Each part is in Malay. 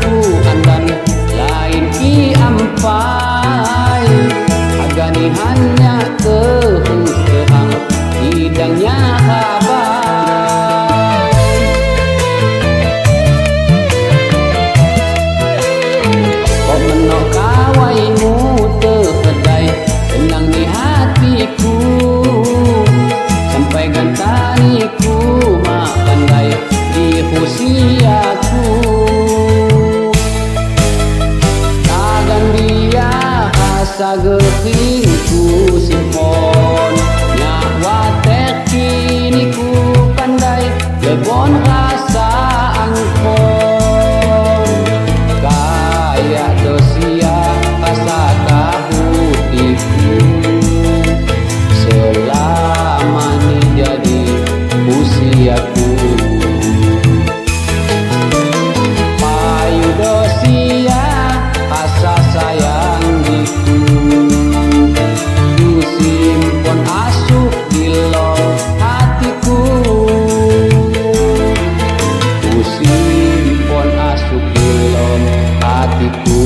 ku andan lain ki ampai agani hanya tehus terang hidangnya habai kok menok kawaimu terkedai tenang di hatiku sampai gantaniku mak pandai di usiaku tagan dia hasa getinku simpon nyawa tek kini ku pandai lebon rasa angkon kaya dosia rasa tahu tipu selama ni jadi usiaku payu dosia rasa sayang diku ku simpon asuk di lom hatiku ku simpon asuk di lom hatiku.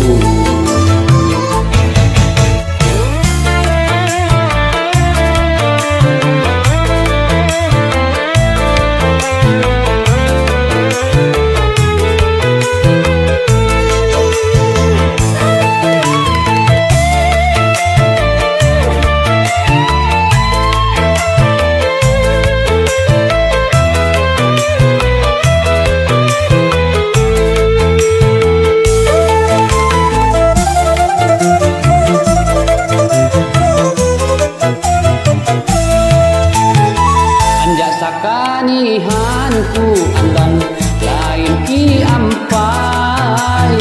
Kanihanku andan lain ki ampai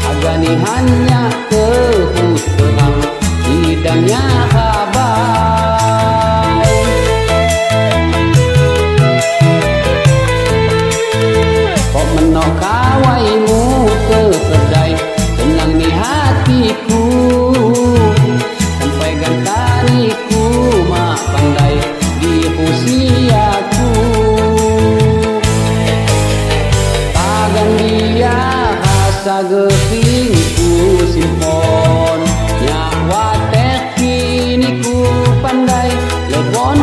agani hanya tehus terang hidangnya habai kok menok kawaimu terkedai tenang di hatiku sampai gantaniku mak pandai di usiaku tagan dia hasa getinku simpon nyawa tek kini ku pandai lebon